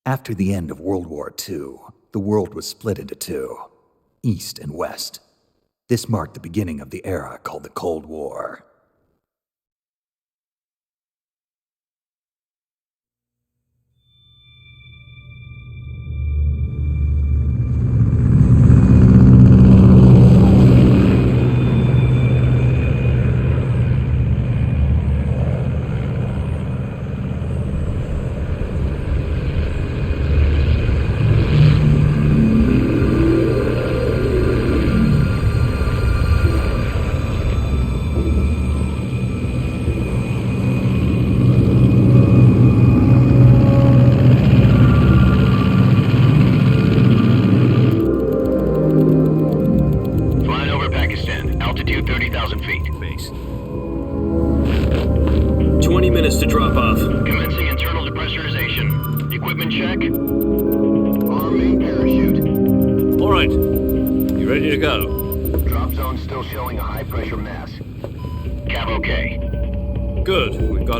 After the end of World War II, the world was split into two, East and West. This marked the beginning of the era called the Cold War.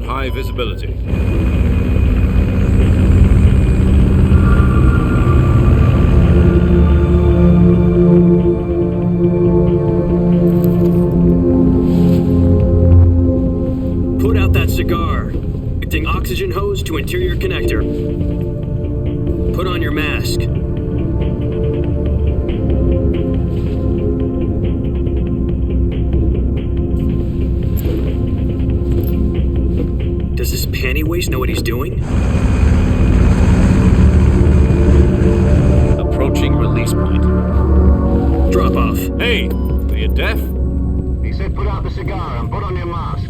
High visibility. Put out that cigar. Connecting oxygen hose to interior connector. Put on your mask. Does this panty waste know what he's doing? Approaching release point. Drop off. Hey, are you deaf? He said put out the cigar and put on your mask.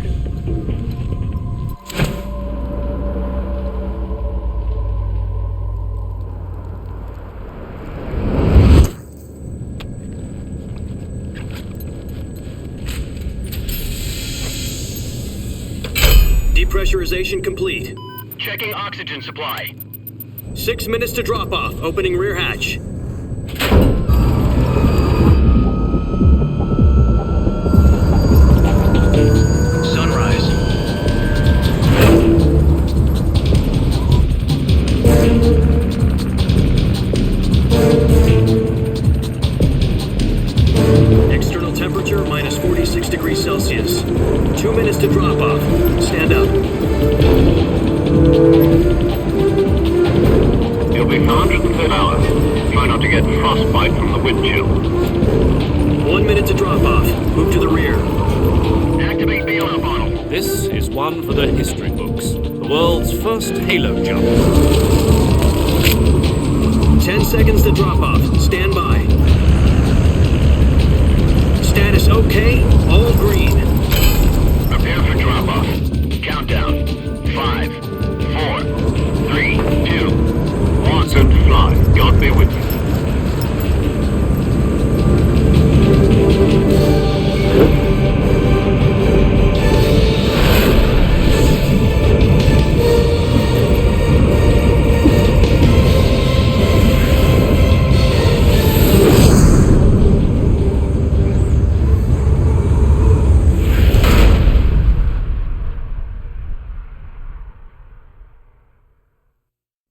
Depressurization complete. Checking oxygen supply. 6 minutes to drop off. Opening rear hatch. Sunrise. External temperature minus 46 degrees Celsius. 2 minutes to drop off. Stand up. You'll be 410 hours. Try not to get frostbite from the wind chill. 1 minute to drop off. Move to the rear. Activate the alarm bottle. This is one for the history books. The world's first halo jump. 10 seconds to drop off. Stand by. Status okay. All green. Prepare for drop off. Countdown. 5, 4, 3, 2, 1. Send to fly. God be with you.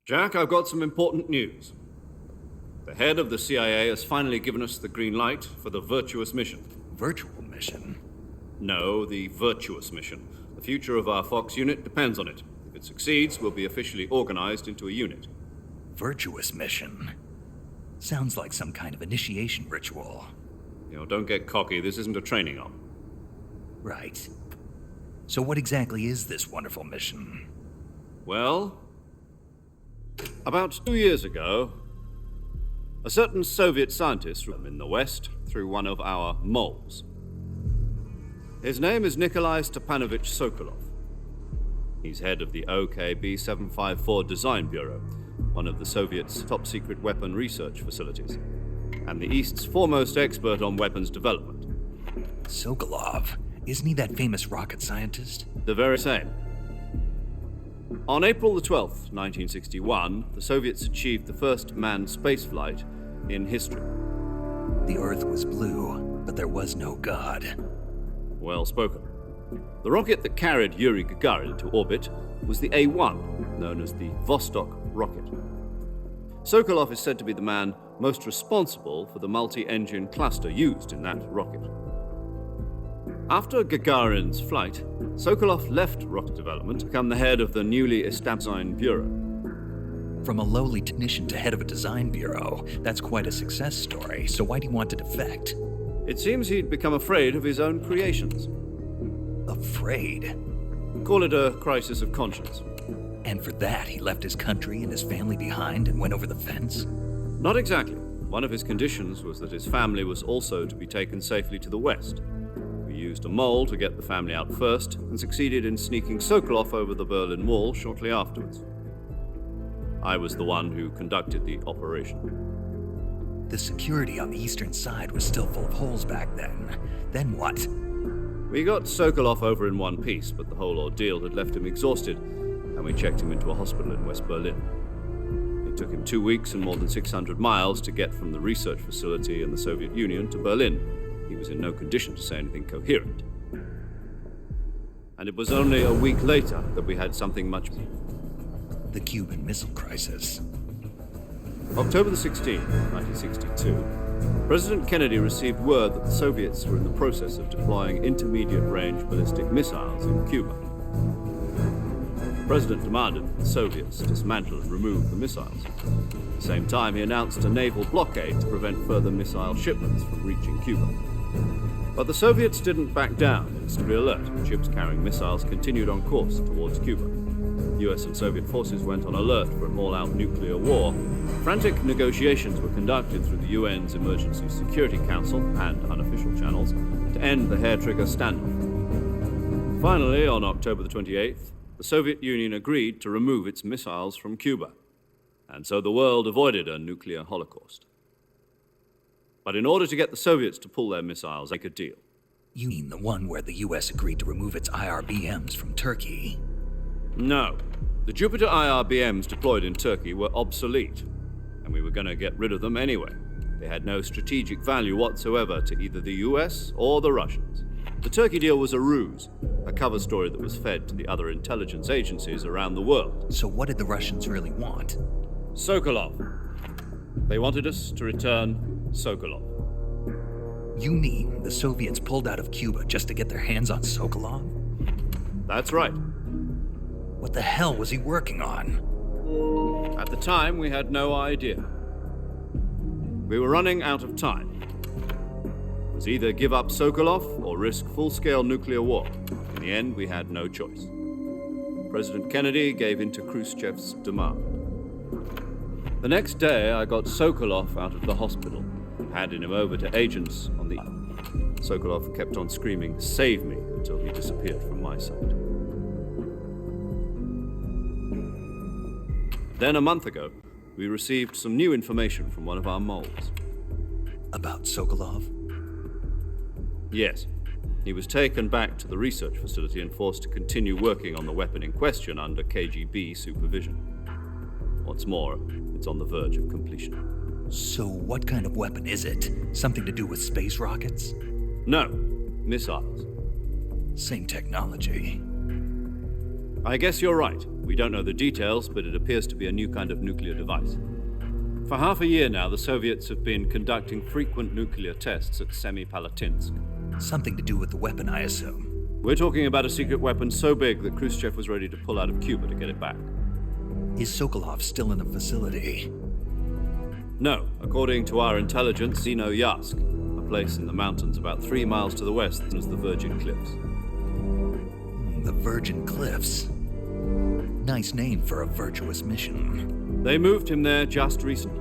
Jack, I've got some important news. The head of the CIA has finally given us the green light for the Virtuous mission. Virtual mission? No, the Virtuous mission. The future of our Fox unit depends on it. If it succeeds, we'll be officially organized into a unit. Virtuous mission? Sounds like some kind of initiation ritual. You know, don't get cocky. This isn't a training op. Right. So what exactly is this wonderful mission? Well, about 2 years ago, a certain Soviet scientist in the West threw one of our moles. His name is Nikolai Stepanovich Sokolov. He's head of the OKB-754 Design Bureau, one of the Soviets' top-secret weapon research facilities, and the East's foremost expert on weapons development. Sokolov? Isn't he that famous rocket scientist? The very same. On April the 12th, 1961, the Soviets achieved the first manned spaceflight in history. The Earth was blue, but there was no God. Well spoken. The rocket that carried Yuri Gagarin into orbit was the A-1, known as the Vostok rocket. Sokolov is said to be the man most responsible for the multi-engine cluster used in that rocket. After Gagarin's flight, Sokolov left rocket development to become the head of the newly established design bureau. From a lowly technician to head of a design bureau, that's quite a success story, so why'd he want to defect? It seems he'd become afraid of his own creations. Afraid? Call it a crisis of conscience. And for that, he left his country and his family behind and went over the fence? Not exactly. One of his conditions was that his family was also to be taken safely to the west. We used a mole to get the family out first and succeeded in sneaking Sokolov over the Berlin Wall shortly afterwards. I was the one who conducted the operation. The security on the eastern side was still full of holes back then. Then what? We got Sokolov over in one piece, but the whole ordeal had left him exhausted, and we checked him into a hospital in West Berlin. It took him 2 weeks and more than 600 miles to get from the research facility in the Soviet Union to Berlin. He was in no condition to say anything coherent. And it was only a week later that we had something much... The Cuban Missile Crisis. October the 16th, 1962, President Kennedy received word that the Soviets were in the process of deploying intermediate-range ballistic missiles in Cuba. The President demanded that the Soviets dismantle and remove the missiles. At the same time, he announced a naval blockade to prevent further missile shipments from reaching Cuba. But the Soviets didn't back down. Instantly alert, ships carrying missiles continued on course towards Cuba. US and Soviet forces went on alert for an all-out nuclear war. Frantic negotiations were conducted through the UN's Emergency Security Council and unofficial channels to end the hair-trigger standoff. Finally, on October the 28th, the Soviet Union agreed to remove its missiles from Cuba, and so the world avoided a nuclear holocaust. But in order to get the Soviets to pull their missiles, make a deal. You mean the one where the US agreed to remove its IRBMs from Turkey? No. The Jupiter IRBMs deployed in Turkey were obsolete, and we were going to get rid of them anyway. They had no strategic value whatsoever to either the US or the Russians. The Turkey deal was a ruse, a cover story that was fed to the other intelligence agencies around the world. So what did the Russians really want? Sokolov. They wanted us to return Sokolov. You mean the Soviets pulled out of Cuba just to get their hands on Sokolov? That's right. What the hell was he working on? At the time, we had no idea. We were running out of time. It was either give up Sokolov or risk full-scale nuclear war. In the end, we had no choice. President Kennedy gave in to Khrushchev's demand. The next day, I got Sokolov out of the hospital, handed him over to agents on the... Sokolov kept on screaming, "Save me," until he disappeared from my sight. Then a month ago, we received some new information from one of our moles. About Sokolov? Yes. He was taken back to the research facility and forced to continue working on the weapon in question under KGB supervision. What's more, it's on the verge of completion. So what kind of weapon is it? Something to do with space rockets? No, missiles. Same technology. I guess you're right. We don't know the details, but it appears to be a new kind of nuclear device. For half a year now, the Soviets have been conducting frequent nuclear tests at Semipalatinsk. Something to do with the weapon, I assume. We're talking about a secret weapon so big that Khrushchev was ready to pull out of Cuba to get it back. Is Sokolov still in the facility? No. According to our intelligence, EE.UU, a place in the mountains about 3 miles to the west, is the Virgin Cliffs. The Virgin Cliffs. Nice name for a virtuous mission. They moved him there just recently.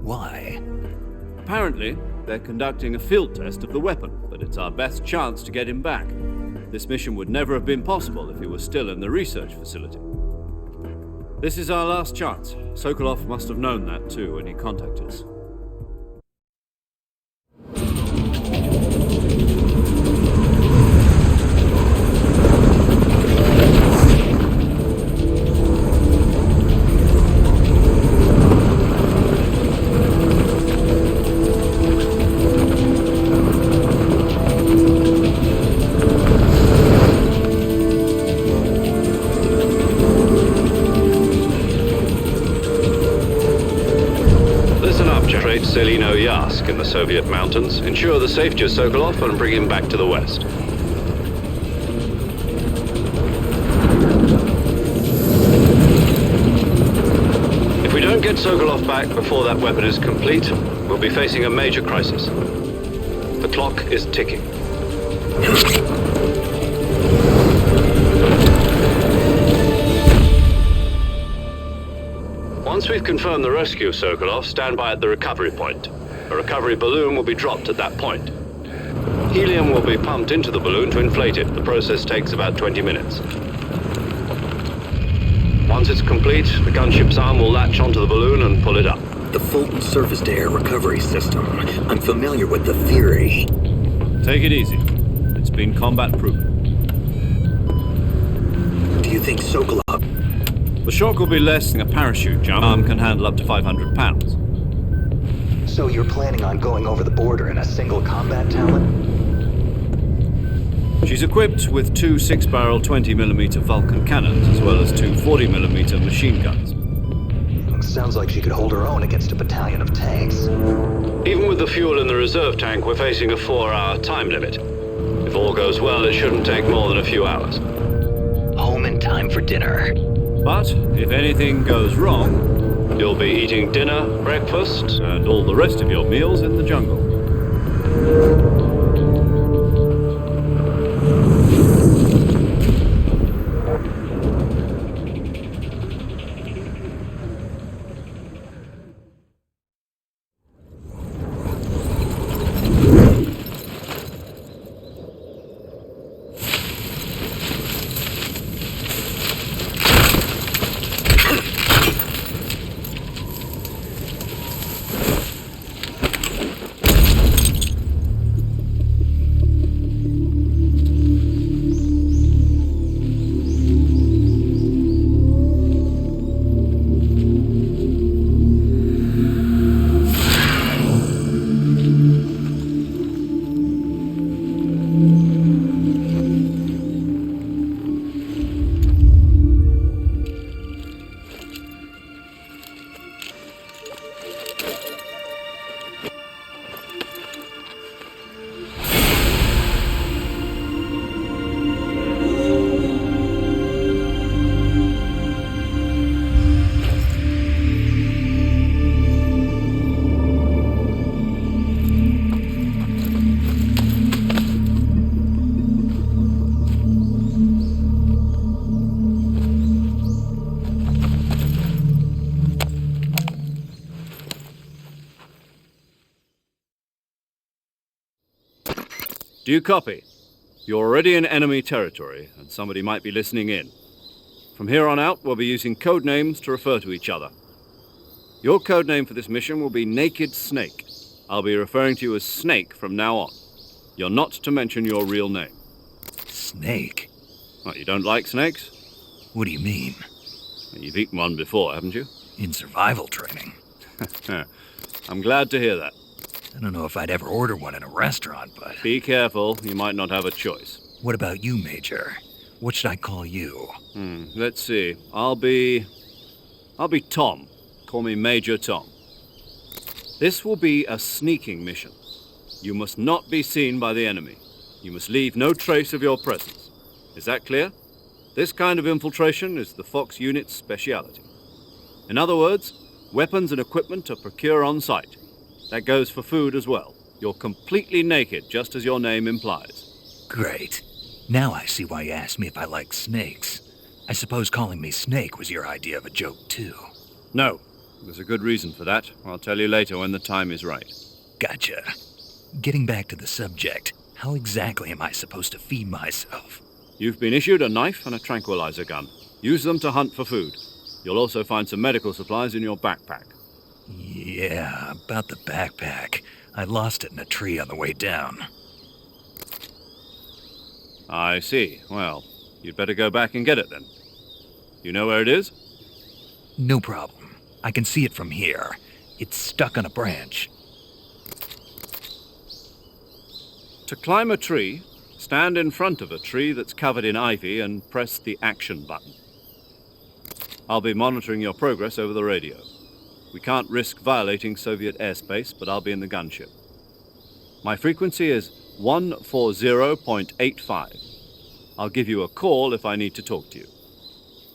Why? Apparently, they're conducting a field test of the weapon, but it's our best chance to get him back. This mission would never have been possible if he was still in the research facility. This is our last chance. Sokolov must have known that too when he contacted us. locate Selino-Yask in the Soviet mountains, ensure the safety of Sokolov, and bring him back to the west. If we don't get Sokolov back before that weapon is complete, we'll be facing a major crisis. The clock is ticking. Once we've confirmed the rescue of Sokolov, stand by at the recovery point. A recovery balloon will be dropped at that point. Helium will be pumped into the balloon to inflate it. The process takes about 20 minutes. Once it's complete, the gunship's arm will latch onto the balloon and pull it up. The Fulton surface-to-air recovery system. I'm familiar with the theory. Take it easy. It's been combat-proven. Do you think Sokolov... The shock will be less than a parachute jump. Arm can handle up to 500 pounds. So you're planning on going over the border in a single combat talent? She's equipped with two 6-barrel 20mm Vulcan cannons, as well as two 40mm machine guns. Sounds like she could hold her own against a battalion of tanks. Even with the fuel in the reserve tank, we're facing a 4-hour time limit. If all goes well, it shouldn't take more than a few hours. Home in time for dinner. But if anything goes wrong, you'll be eating dinner, breakfast, and all the rest of your meals in the jungle. Do you copy? You're already in enemy territory, and somebody might be listening in. From here on out, we'll be using code names to refer to each other. Your code name for this mission will be Naked Snake. I'll be referring to you as Snake from now on. You're not to mention your real name. Snake? What, you don't like snakes? What do you mean? You've eaten one before, haven't you? In survival training. I'm glad to hear that. I don't know if I'd ever order one in a restaurant, but... Be careful, you might not have a choice. What about you, Major? What should I call you? Let's see. I'll be Tom. Call me Major Tom. This will be a sneaking mission. You must not be seen by the enemy. You must leave no trace of your presence. Is that clear? This kind of infiltration is the Fox unit's speciality. In other words, weapons and equipment are procured on site. That goes for food as well. You're completely naked, just as your name implies. Great. Now I see why you asked me if I like snakes. I suppose calling me Snake was your idea of a joke, too. No. There's a good reason for that. I'll tell you later when the time is right. Gotcha. Getting back to the subject, how exactly am I supposed to feed myself? You've been issued a knife and a tranquilizer gun. Use them to hunt for food. You'll also find some medical supplies in your backpack. Yeah, about the backpack. I lost it in a tree on the way down. I see. Well, you'd better go back and get it then. You know where it is? No problem. I can see it from here. It's stuck on a branch. To climb a tree, stand in front of a tree that's covered in ivy and press the action button. I'll be monitoring your progress over the radio. We We can't risk violating Soviet airspace, but I'll be in the gunship. My frequency is 140.85. I'll give you a call if I need to talk to you.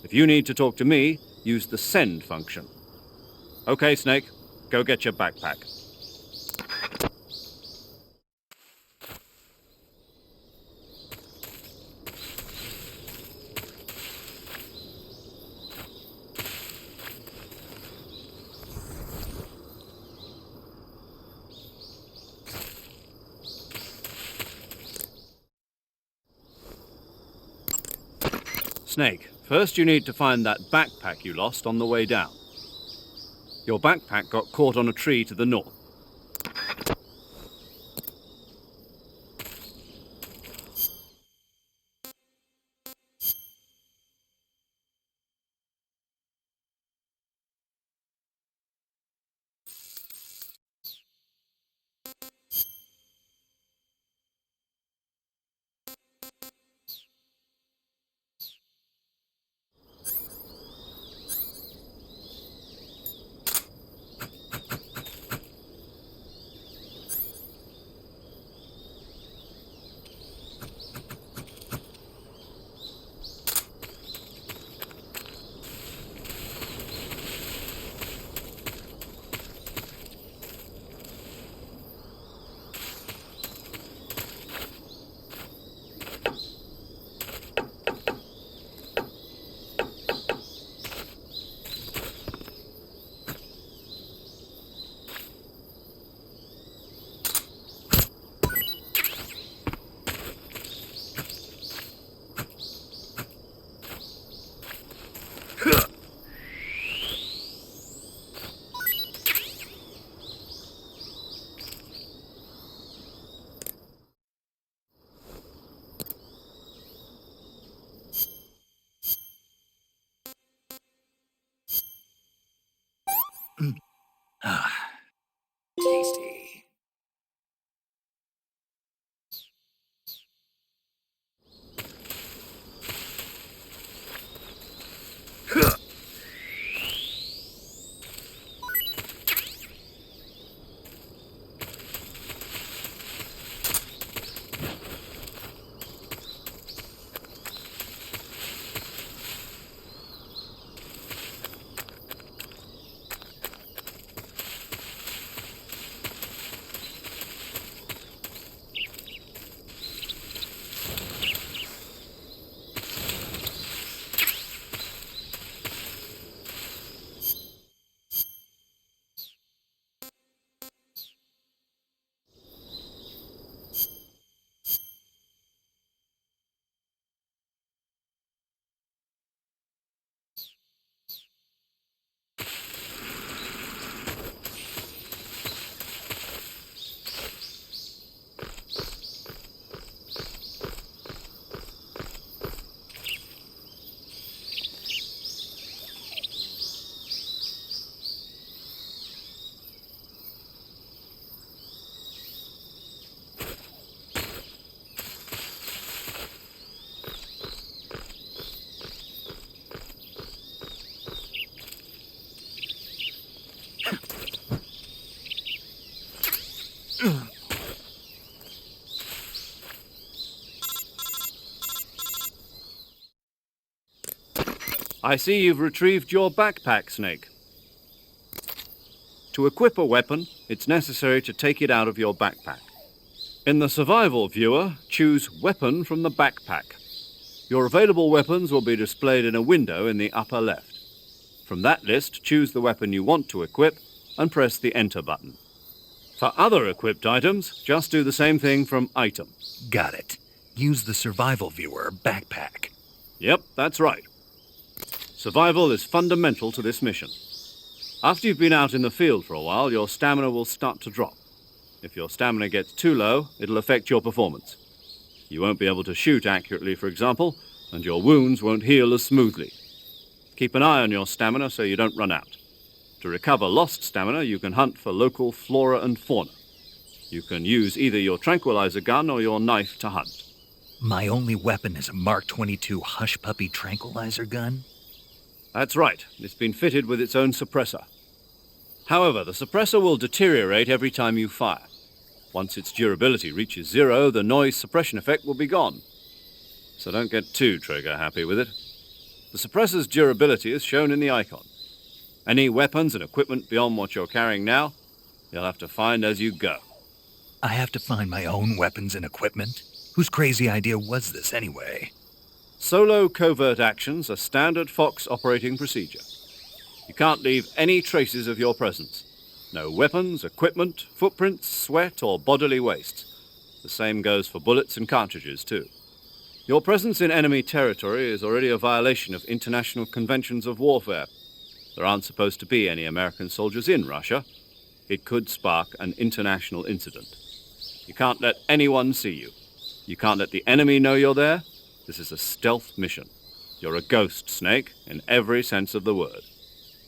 If you need to talk to me, use the send function. Okay, Snake, go get your backpack. Snake, first you need to find that backpack you lost on the way down. Your backpack got caught on a tree to the north. Tasty. I see you've retrieved your backpack, Snake. To equip a weapon, it's necessary to take it out of your backpack. In the survival viewer, choose Weapon from the backpack. Your available weapons will be displayed in a window in the upper left. From that list, choose the weapon you want to equip and press the Enter button. For other equipped items, just do the same thing from Item. Got it. Use the survival viewer backpack. Yep, that's right. Survival is fundamental to this mission. After you've been out in the field for a while, your stamina will start to drop. If your stamina gets too low, it'll affect your performance. You won't be able to shoot accurately, for example, and your wounds won't heal as smoothly. Keep an eye on your stamina so you don't run out. To recover lost stamina, you can hunt for local flora and fauna. You can use either your tranquilizer gun or your knife to hunt. My only weapon is a Mark 22 Hush Puppy tranquilizer gun? That's right. It's been fitted with its own suppressor. However, the suppressor will deteriorate every time you fire. Once its durability reaches 0, the noise suppression effect will be gone. So don't get too trigger happy with it. The suppressor's durability is shown in the icon. Any weapons and equipment beyond what you're carrying now, you'll have to find as you go. I have to find my own weapons and equipment? Whose crazy idea was this anyway? Solo covert actions are standard Fox operating procedure. You can't leave any traces of your presence. No weapons, equipment, footprints, sweat, or bodily waste. The same goes for bullets and cartridges, too. Your presence in enemy territory is already a violation of international conventions of warfare. There aren't supposed to be any American soldiers in Russia. It could spark an international incident. You can't let anyone see you. You can't let the enemy know you're there. This is a stealth mission. You're a ghost, Snake, in every sense of the word.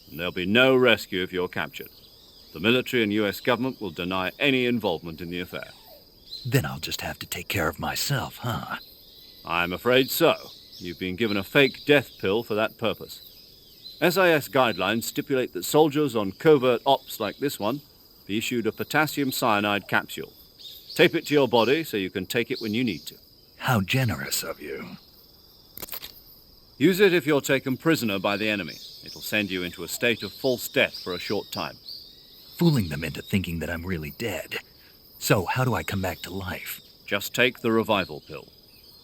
And there'll be no rescue if you're captured. The military and US government will deny any involvement in the affair. Then I'll just have to take care of myself, huh? I'm afraid so. You've been given a fake death pill for that purpose. SIS guidelines stipulate that soldiers on covert ops like this one be issued a potassium cyanide capsule. Tape it to your body so you can take it when you need to. How generous of you. Use it if you're taken prisoner by the enemy. It'll send you into a state of false death for a short time. Fooling them into thinking that I'm really dead. So how do I come back to life? Just take the revival pill.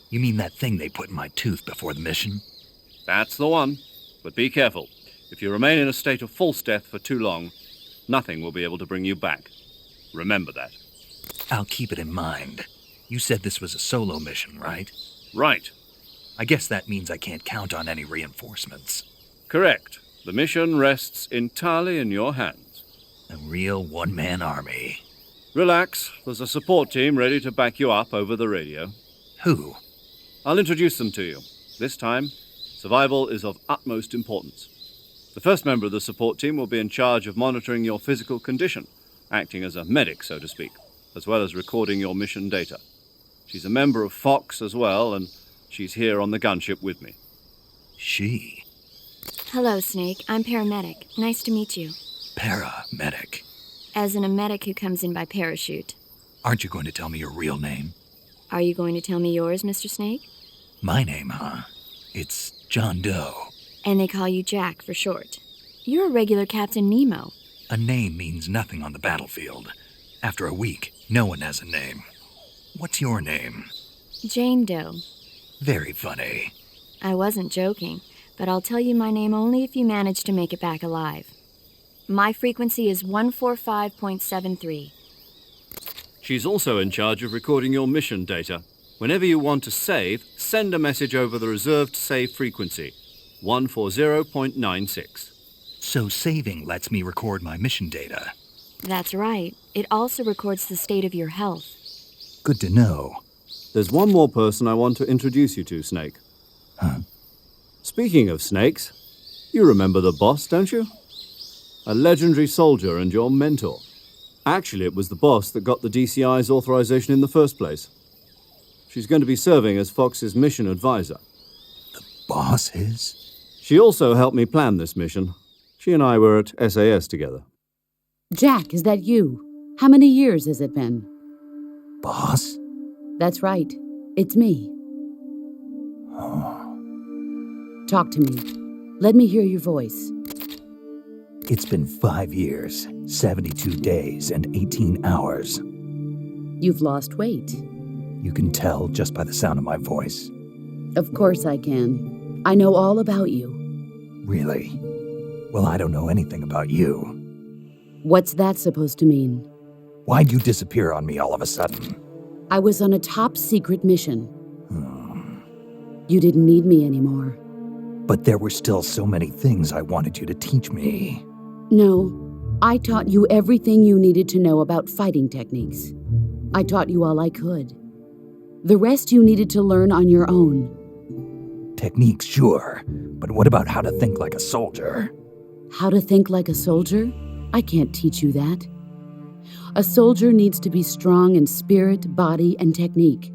You mean that thing they put in my tooth before the mission? That's the one. But be careful. If you remain in a state of false death for too long, nothing will be able to bring you back. Remember that. I'll keep it in mind. You said this was a solo mission, right? Right. I guess that means I can't count on any reinforcements. Correct. The mission rests entirely in your hands. A real one-man army. Relax. There's a support team ready to back you up over the radio. Who? I'll introduce them to you. This time, survival is of utmost importance. The first member of the support team will be in charge of monitoring your physical condition, acting as a medic, so to speak, as well as recording your mission data. She's a member of Fox as well, and she's here on the gunship with me. She? Hello, Snake. I'm paramedic. Nice to meet you. Paramedic. As in a medic who comes in by parachute. Aren't you going to tell me your real name? Are you going to tell me yours, Mr. Snake? My name, huh? It's John Doe. And they call you Jack for short. You're a regular Captain Nemo. A name means nothing on the battlefield. After a week, no one has a name. What's your name? Jane Doe. Very funny. I wasn't joking, but I'll tell you my name only if you manage to make it back alive. My frequency is 145.73. She's also in charge of recording your mission data. Whenever you want to save, send a message over the reserved save frequency, 140.96. So saving lets me record my mission data. That's right. It also records the state of your health. Good to know. There's one more person I want to introduce you to, Snake. Huh? Speaking of snakes, you remember the boss, don't you? A legendary soldier and your mentor. Actually, it was the boss that got the DCI's authorization in the first place. She's going to be serving as Fox's mission advisor. The boss is? She also helped me plan this mission. She and I were at SAS together. Jack, is that you? How many years has it been? Boss? That's right. It's me. Oh. Talk to me. Let me hear your voice. It's been 5 years, 72 days, and 18 hours. You've lost weight. You can tell just by the sound of my voice. Of course I can. I know all about you. Really? Well, I don't know anything about you. What's that supposed to mean? Why'd you disappear on me all of a sudden? I was on a top-secret mission. You didn't need me anymore. But there were still so many things I wanted you to teach me. No, I taught you everything you needed to know about fighting techniques. I taught you all I could. The rest you needed to learn on your own. Techniques, sure. But what about how to think like a soldier? How to think like a soldier? I can't teach you that. A soldier needs to be strong in spirit, body, and technique.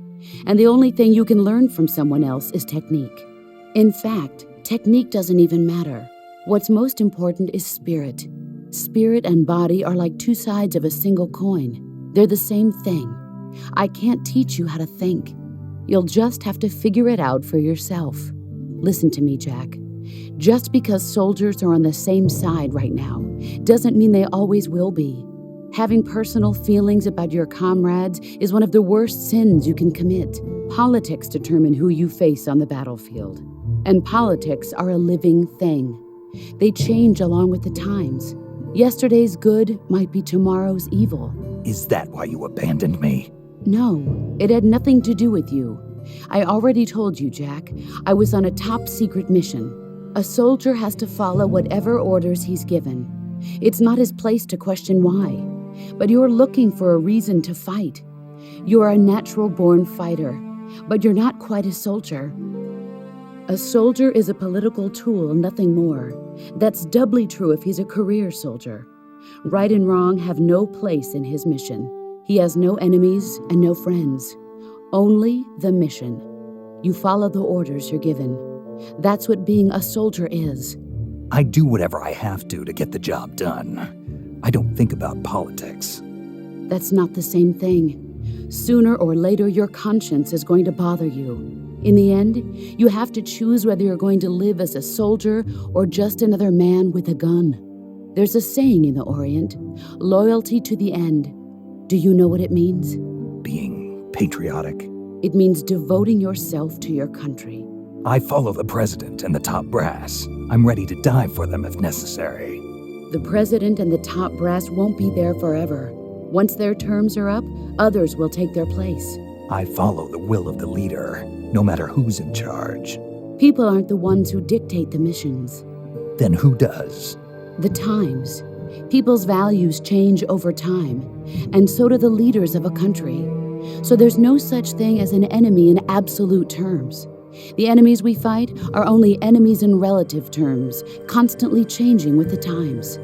And the only thing you can learn from someone else is technique. In fact, technique doesn't even matter. What's most important is spirit. Spirit and body are like two sides of a single coin. They're the same thing. I can't teach you how to think. You'll just have to figure it out for yourself. Listen to me, Jack. Just because soldiers are on the same side right now doesn't mean they always will be. Having personal feelings about your comrades is one of the worst sins you can commit. Politics determine who you face on the battlefield. And politics are a living thing. They change along with the times. Yesterday's good might be tomorrow's evil. Is that why you abandoned me? No, it had nothing to do with you. I already told you, Jack. I was on a top-secret mission. A soldier has to follow whatever orders he's given. It's not his place to question why. But you're looking for a reason to fight. You're a natural-born fighter, but you're not quite a soldier. A soldier is a political tool, nothing more. That's doubly true if he's a career soldier. Right and wrong have no place in his mission. He has no enemies and no friends. Only the mission. You follow the orders you're given. That's what being a soldier is. I do whatever I have to get the job done. I don't think about politics. That's not the same thing. Sooner or later, your conscience is going to bother you. In the end, you have to choose whether you're going to live as a soldier or just another man with a gun. There's a saying in the Orient, loyalty to the end. Do you know what it means? Being patriotic. It means devoting yourself to your country. I follow the president and the top brass. I'm ready to die for them if necessary. The president and the top brass won't be there forever. Once their terms are up, others will take their place. I follow the will of the leader, no matter who's in charge. People aren't the ones who dictate the missions. Then who does? The times. People's values change over time, and so do the leaders of a country. So there's no such thing as an enemy in absolute terms. The enemies we fight are only enemies in relative terms, constantly changing with the times.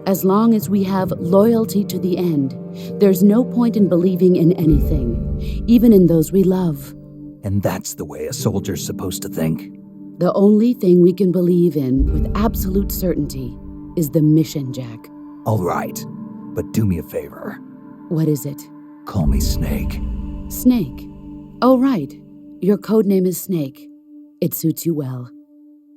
As long as we have loyalty to the end, there's no point in believing in anything, even in those we love. And that's the way a soldier's supposed to think? The only thing we can believe in with absolute certainty is the mission, Jack. All right, but do me a favor. What is it? Call me Snake. Snake? Oh, right. Your codename is Snake. It suits you well.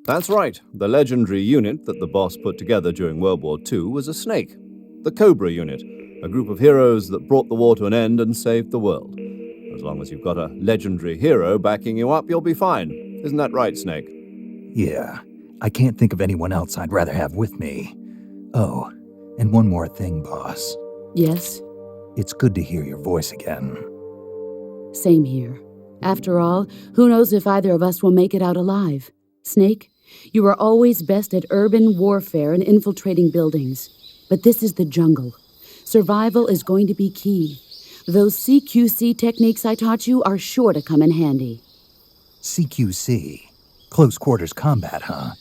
That's right. The legendary unit that the boss put together during World War II was a snake. The Cobra unit, a group of heroes that brought the war to an end and saved the world. As long as you've got a legendary hero backing you up, you'll be fine. Isn't that right, Snake? Yeah, I can't think of anyone else I'd rather have with me. Oh, and one more thing, boss. Yes? It's good to hear your voice again. Same here. After all, who knows if either of us will make it out alive? Snake, you are always best at urban warfare and infiltrating buildings. But this is the jungle. Survival is going to be key. Those CQC techniques I taught you are sure to come in handy. CQC? Close quarters combat, huh?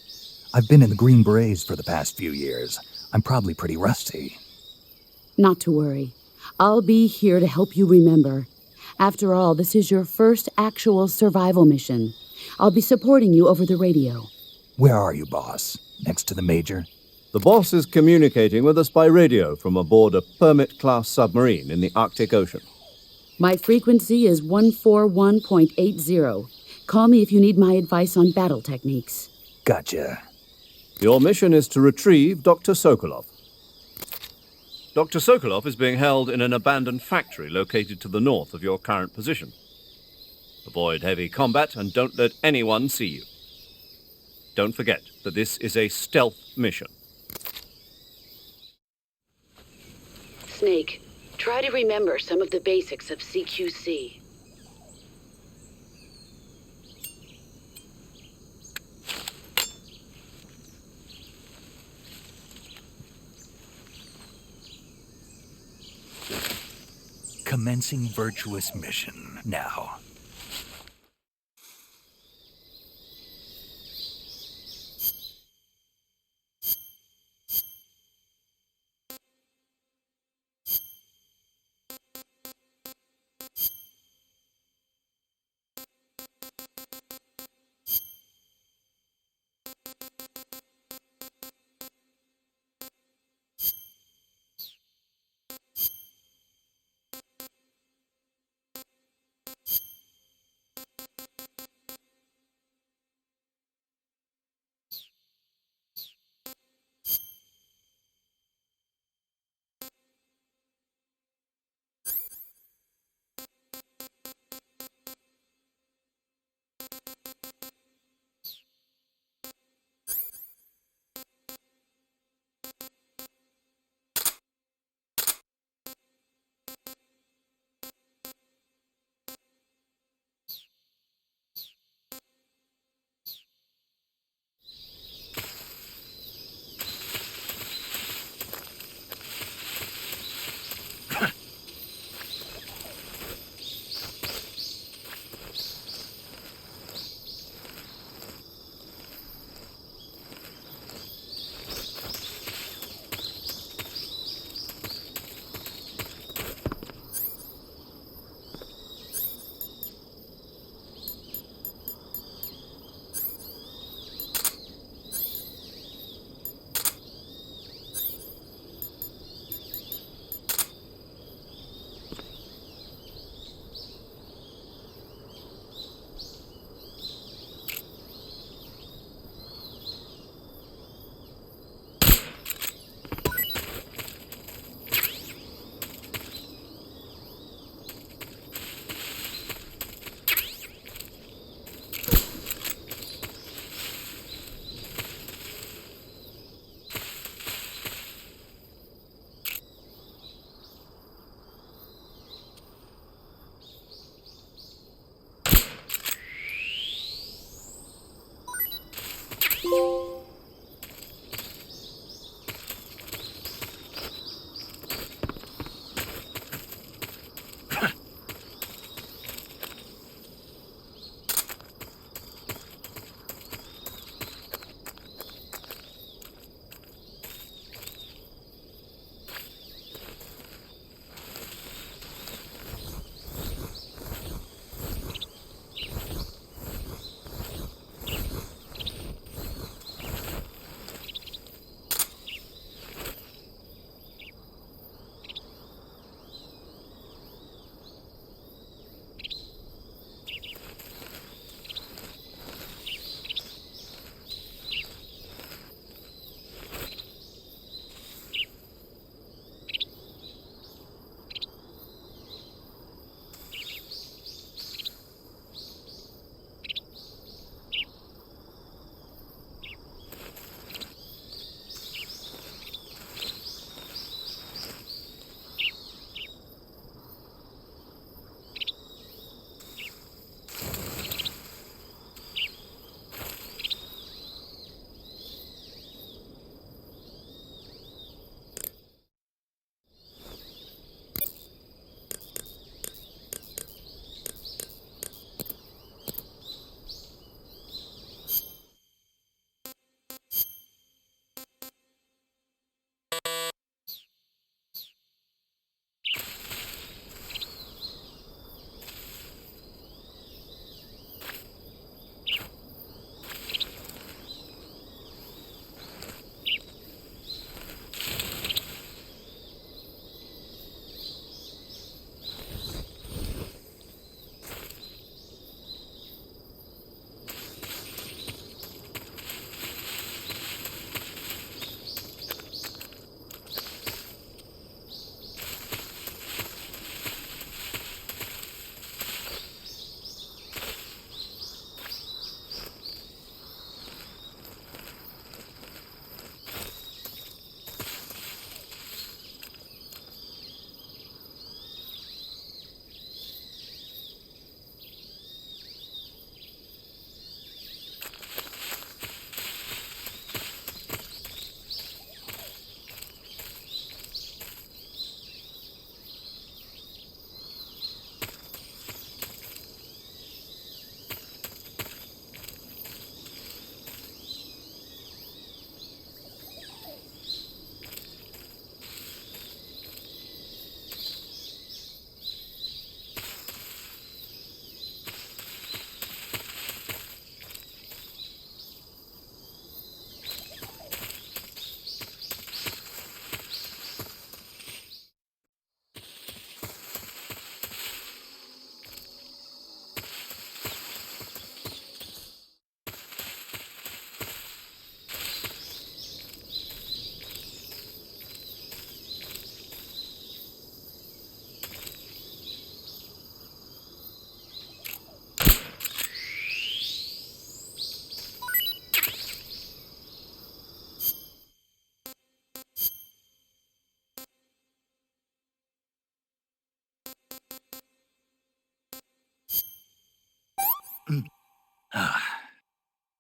I've been in the Green Berets for the past few years. I'm probably pretty rusty. Not to worry. I'll be here to help you remember. After all, this is your first actual survival mission. I'll be supporting you over the radio. Where are you, boss? Next to the major? The boss is communicating with us by radio from aboard a Permit-class submarine in the Arctic Ocean. My frequency is 141.80. Call me if you need my advice on battle techniques. Gotcha. Your mission is to retrieve Dr. Sokolov. Dr. Sokolov is being held in an abandoned factory located to the north of your current position. Avoid heavy combat and don't let anyone see you. Don't forget that this is a stealth mission. Snake, try to remember some of the basics of CQC. Commencing virtuous mission now.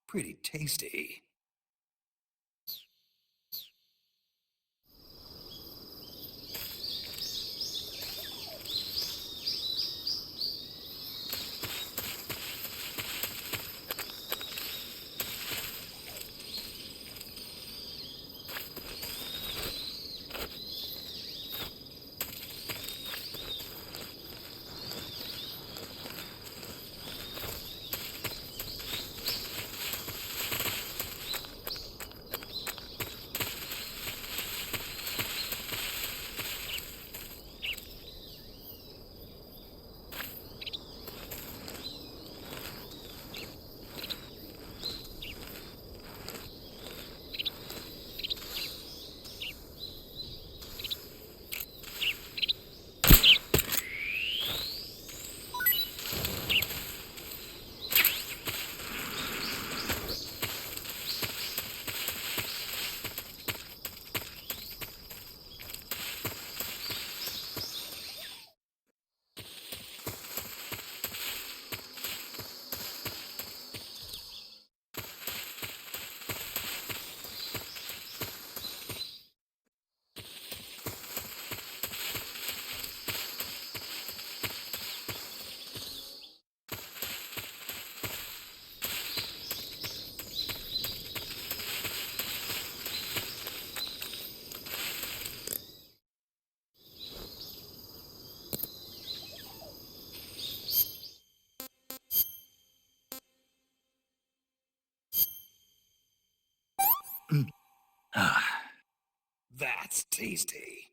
Pretty tasty. That's tasty.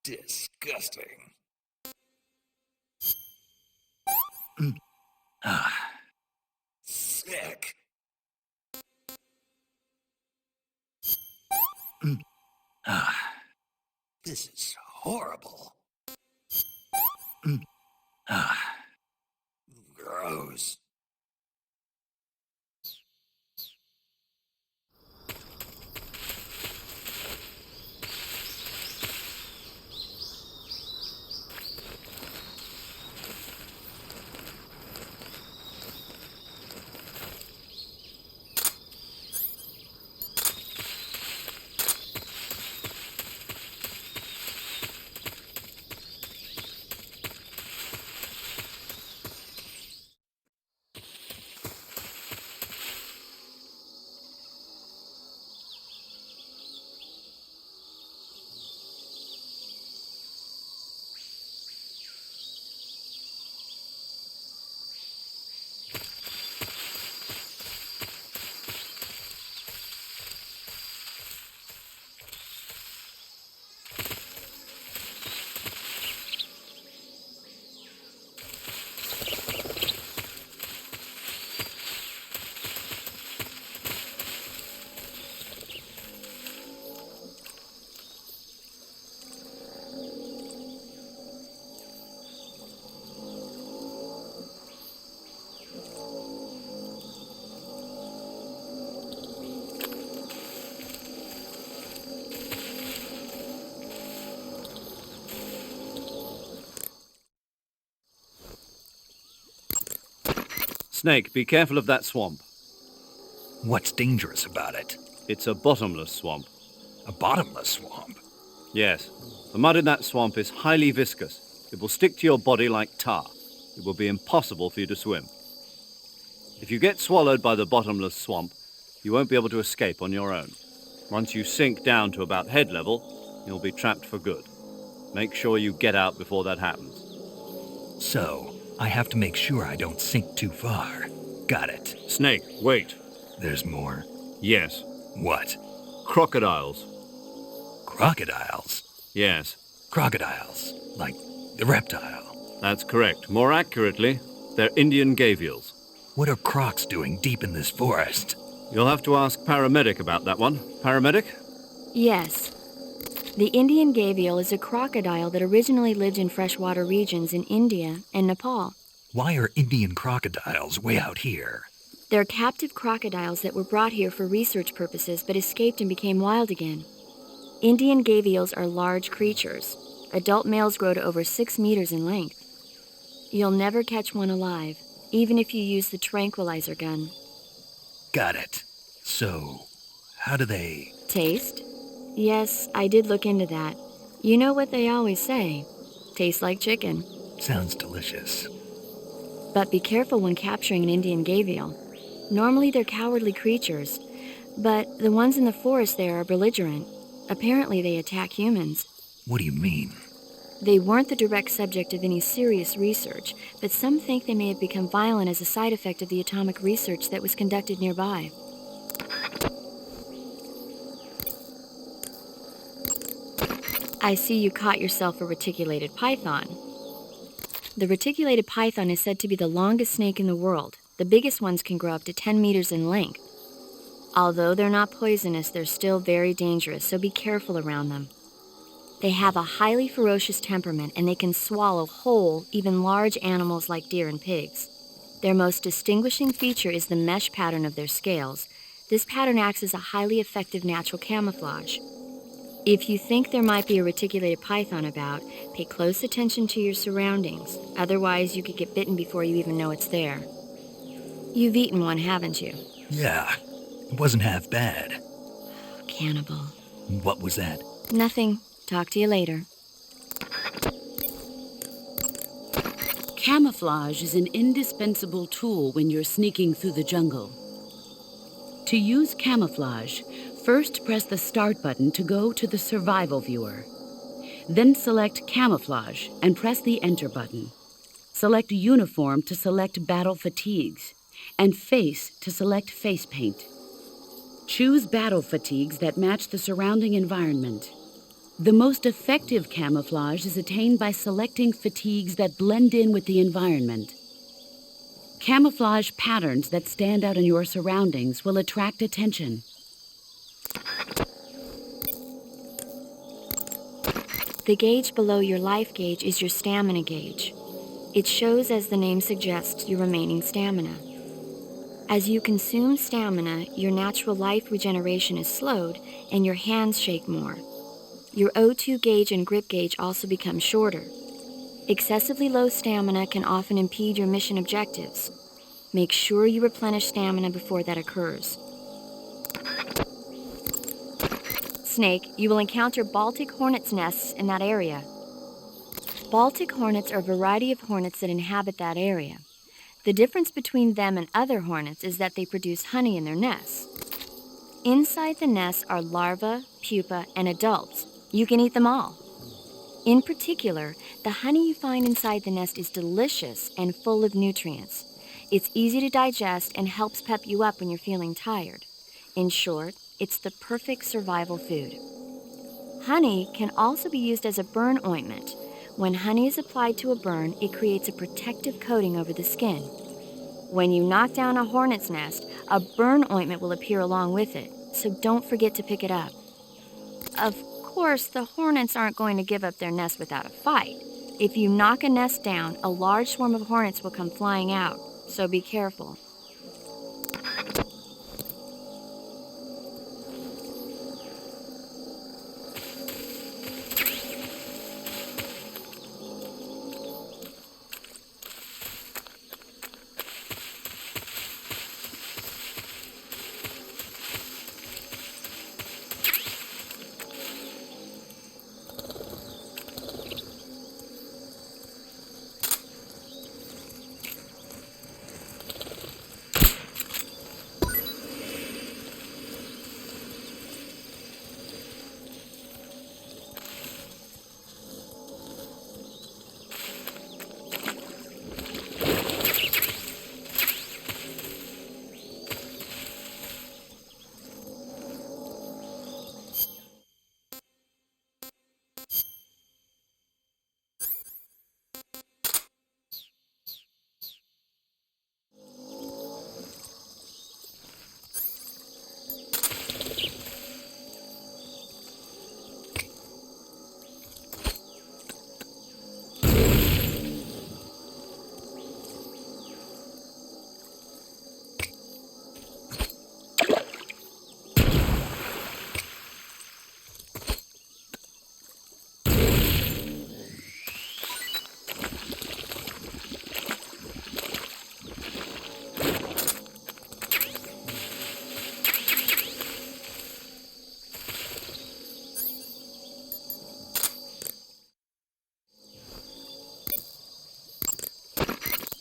Disgusting. Sick. This is horrible. Gross. Snake, be careful of that swamp. What's dangerous about it? It's a bottomless swamp. A bottomless swamp? Yes. The mud in that swamp is highly viscous. It will stick to your body like tar. It will be impossible for you to swim. If you get swallowed by the bottomless swamp, you won't be able to escape on your own. Once you sink down to about head level, you'll be trapped for good. Make sure you get out before that happens. So, I have to make sure I don't sink too far. Got it. Snake, wait. There's more. Yes. What? Crocodiles. Crocodiles? Yes. Crocodiles. Like the reptile. That's correct. More accurately, they're Indian gavials. What are crocs doing deep in this forest? You'll have to ask Paramedic about that one. Paramedic? Yes. The Indian gavial is a crocodile that originally lived in freshwater regions in India and Nepal. Why are Indian crocodiles way out here? They're captive crocodiles that were brought here for research purposes but escaped and became wild again. Indian gavials are large creatures. Adult males grow to over 6 meters in length. You'll never catch one alive, even if you use the tranquilizer gun. Got it. So, how do they... Taste? Yes, I did look into that. You know what they always say. Tastes like chicken. Sounds delicious. But be careful when capturing an Indian gavial. Normally they're cowardly creatures, but the ones in the forest there are belligerent. Apparently they attack humans. What do you mean? They weren't the direct subject of any serious research, but some think they may have become violent as a side effect of the atomic research that was conducted nearby. I see you caught yourself a reticulated python. The reticulated python is said to be the longest snake in the world. The biggest ones can grow up to 10 meters in length. Although they're not poisonous, they're still very dangerous, so be careful around them. They have a highly ferocious temperament, and they can swallow whole, even large animals like deer and pigs. Their most distinguishing feature is the mesh pattern of their scales. This pattern acts as a highly effective natural camouflage. If you think there might be a reticulated python about, pay close attention to your surroundings. Otherwise, you could get bitten before you even know it's there. You've eaten one, haven't you? Yeah, it wasn't half bad. Cannibal. What was that? Nothing. Talk to you later. Camouflage is an indispensable tool when you're sneaking through the jungle. To use camouflage, first press the Start button to go to the Survival viewer. Then select Camouflage and press the Enter button. Select Uniform to select Battle Fatigues, and Face to select Face Paint. Choose battle fatigues that match the surrounding environment. The most effective camouflage is attained by selecting fatigues that blend in with the environment. Camouflage patterns that stand out in your surroundings will attract attention. The gauge below your life gauge is your stamina gauge. It shows, as the name suggests, your remaining stamina. As you consume stamina, your natural life regeneration is slowed and your hands shake more. Your O2 gauge and grip gauge also become shorter. Excessively low stamina can often impede your mission objectives. Make sure you replenish stamina before that occurs. Snake, you will encounter Baltic hornets' nests in that area. Baltic hornets are a variety of hornets that inhabit that area. The difference between them and other hornets is that they produce honey in their nests. Inside the nests are larvae, pupa, and adults. You can eat them all. In particular, the honey you find inside the nest is delicious and full of nutrients. It's easy to digest and helps pep you up when you're feeling tired. In short, it's the perfect survival food. Honey can also be used as a burn ointment. When honey is applied to a burn, it creates a protective coating over the skin. When you knock down a hornet's nest, a burn ointment will appear along with it, so don't forget to pick it up. Of course, the hornets aren't going to give up their nest without a fight. If you knock a nest down, a large swarm of hornets will come flying out, so be careful.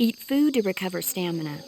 Eat food to recover stamina.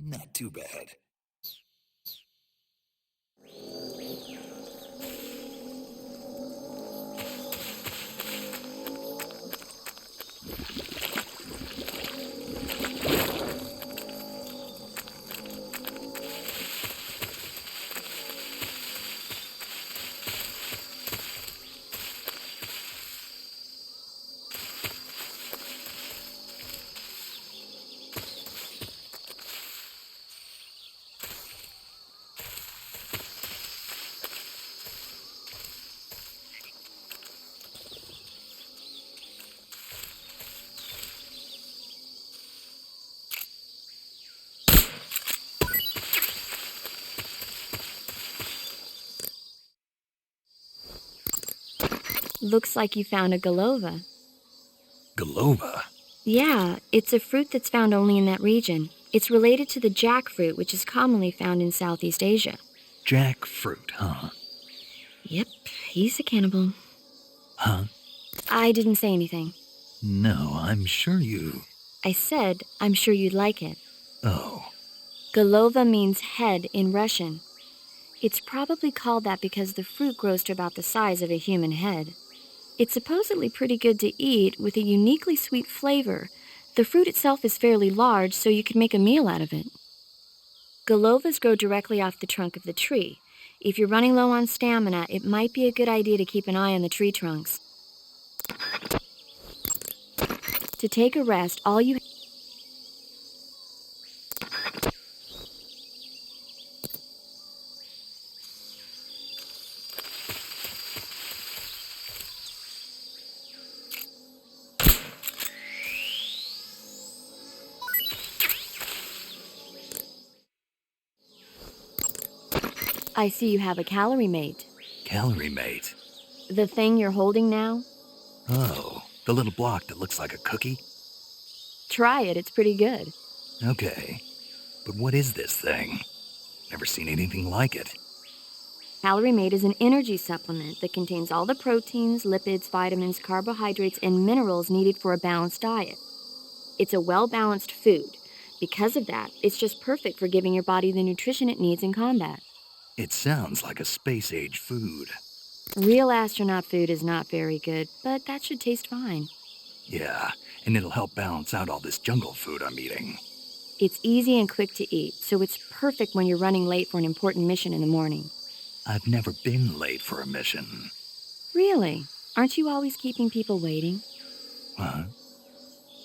Not too bad. Looks like you found a galova. Galova? Yeah, it's a fruit that's found only in that region. It's related to the jackfruit, which is commonly found in Southeast Asia. Jackfruit, huh? Yep, he's a cannibal. Huh? I didn't say anything. No, I'm sure you... I said, I'm sure you'd like it. Oh. Galova means head in Russian. It's probably called that because the fruit grows to about the size of a human head. It's supposedly pretty good to eat with a uniquely sweet flavor. The fruit itself is fairly large, so you can make a meal out of it. Galovas grow directly off the trunk of the tree. If you're running low on stamina, it might be a good idea to keep an eye on the tree trunks. To take a rest, all you... I see you have a calorie mate. Calorie mate? The thing you're holding now? Oh, the little block that looks like a cookie? Try it, it's pretty good. Okay. But what is this thing? Never seen anything like it. Calorie Mate is an energy supplement that contains all the proteins, lipids, vitamins, carbohydrates, and minerals needed for a balanced diet. It's a well-balanced food. Because of that, it's just perfect for giving your body the nutrition it needs in combat. It sounds like a space-age food. Real astronaut food is not very good, but that should taste fine. Yeah, and it'll help balance out all this jungle food I'm eating. It's easy and quick to eat, so it's perfect when you're running late for an important mission in the morning. I've never been late for a mission. Really? Aren't you always keeping people waiting? Huh?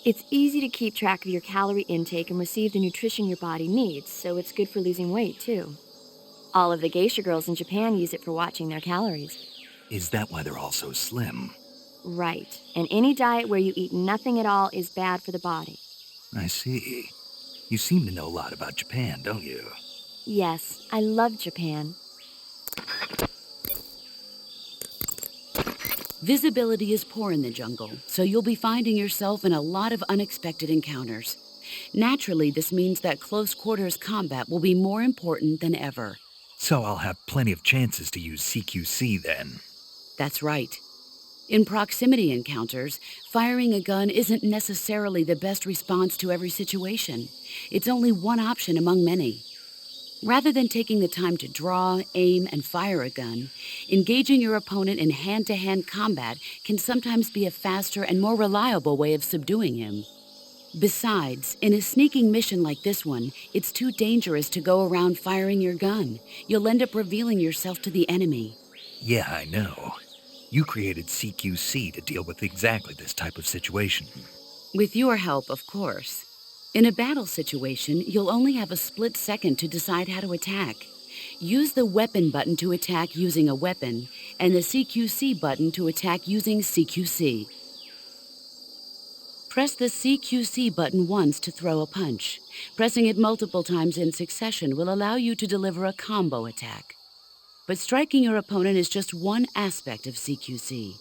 It's easy to keep track of your calorie intake and receive the nutrition your body needs, so it's good for losing weight, too. All of the geisha girls in Japan use it for watching their calories. Is that why they're all so slim? Right. And any diet where you eat nothing at all is bad for the body. I see. You seem to know a lot about Japan, don't you? Yes, I love Japan. Visibility is poor in the jungle, so you'll be finding yourself in a lot of unexpected encounters. Naturally, this means that close quarters combat will be more important than ever. So I'll have plenty of chances to use CQC then. That's right. In proximity encounters, firing a gun isn't necessarily the best response to every situation. It's only one option among many. Rather than taking the time to draw, aim, and fire a gun, engaging your opponent in hand-to-hand combat can sometimes be a faster and more reliable way of subduing him. Besides, in a sneaking mission like this one, it's too dangerous to go around firing your gun. You'll end up revealing yourself to the enemy. Yeah, I know. You created CQC to deal with exactly this type of situation. With your help, of course. In a battle situation, you'll only have a split second to decide how to attack. Use the weapon button to attack using a weapon, and the CQC button to attack using CQC. Press the CQC button once to throw a punch. Pressing it multiple times in succession will allow you to deliver a combo attack. But striking your opponent is just one aspect of CQC.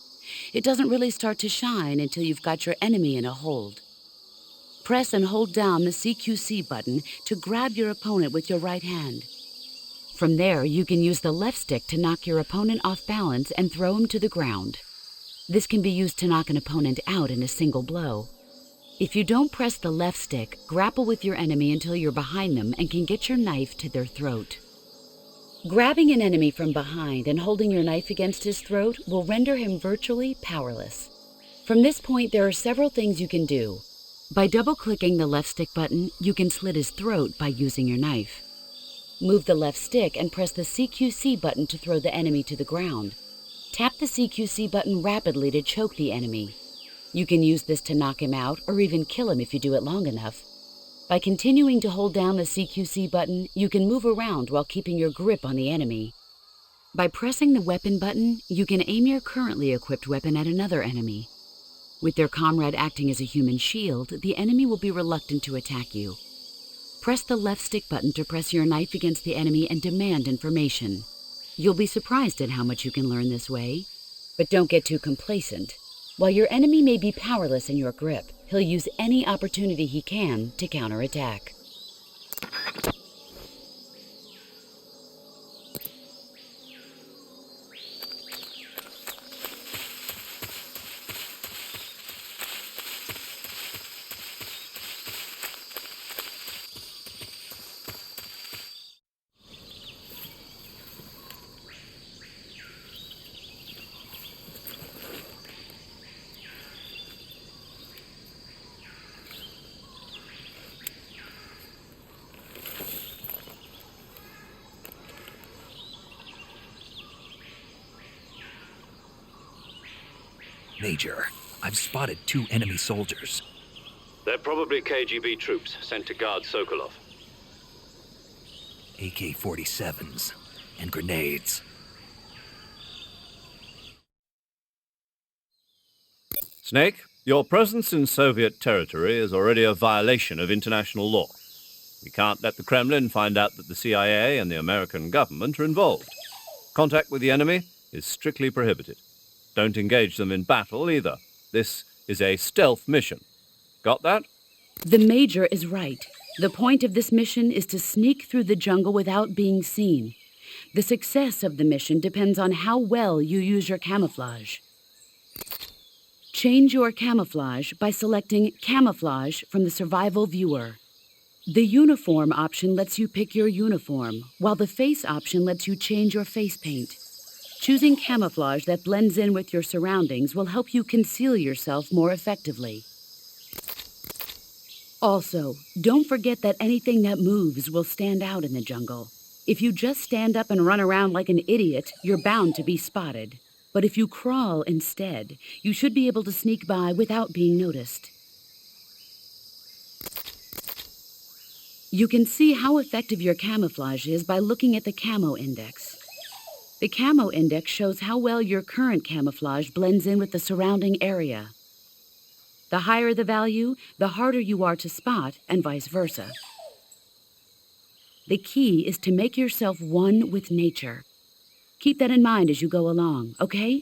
It doesn't really start to shine until you've got your enemy in a hold. Press and hold down the CQC button to grab your opponent with your right hand. From there, you can use the left stick to knock your opponent off balance and throw him to the ground. This can be used to knock an opponent out in a single blow. If you don't press the left stick, grapple with your enemy until you're behind them and can get your knife to their throat. Grabbing an enemy from behind and holding your knife against his throat will render him virtually powerless. From this point, there are several things you can do. By double-clicking the left stick button, you can slit his throat by using your knife. Move the left stick and press the CQC button to throw the enemy to the ground. Tap the CQC button rapidly to choke the enemy. You can use this to knock him out or even kill him if you do it long enough. By continuing to hold down the CQC button, you can move around while keeping your grip on the enemy. By pressing the weapon button, you can aim your currently equipped weapon at another enemy. With their comrade acting as a human shield, the enemy will be reluctant to attack you. Press the left stick button to press your knife against the enemy and demand information. You'll be surprised at how much you can learn this way. But don't get too complacent. While your enemy may be powerless in your grip, he'll use any opportunity he can to counterattack. Major, I've spotted 2 enemy soldiers. They're probably KGB troops sent to guard Sokolov. AK-47s and grenades. Snake, your presence in Soviet territory is already a violation of international law. We can't let the Kremlin find out that the CIA and the American government are involved. Contact with the enemy is strictly prohibited. Don't engage them in battle either. This is a stealth mission. Got that? The Major is right. The point of this mission is to sneak through the jungle without being seen. The success of the mission depends on how well you use your camouflage. Change your camouflage by selecting Camouflage from the Survival Viewer. The Uniform option lets you pick your uniform, while the Face option lets you change your face paint. Choosing camouflage that blends in with your surroundings will help you conceal yourself more effectively. Also, don't forget that anything that moves will stand out in the jungle. If you just stand up and run around like an idiot, you're bound to be spotted. But if you crawl instead, you should be able to sneak by without being noticed. You can see how effective your camouflage is by looking at the camo index. The camo index shows how well your current camouflage blends in with the surrounding area. The higher the value, the harder you are to spot, and vice versa. The key is to make yourself one with nature. Keep that in mind as you go along, okay?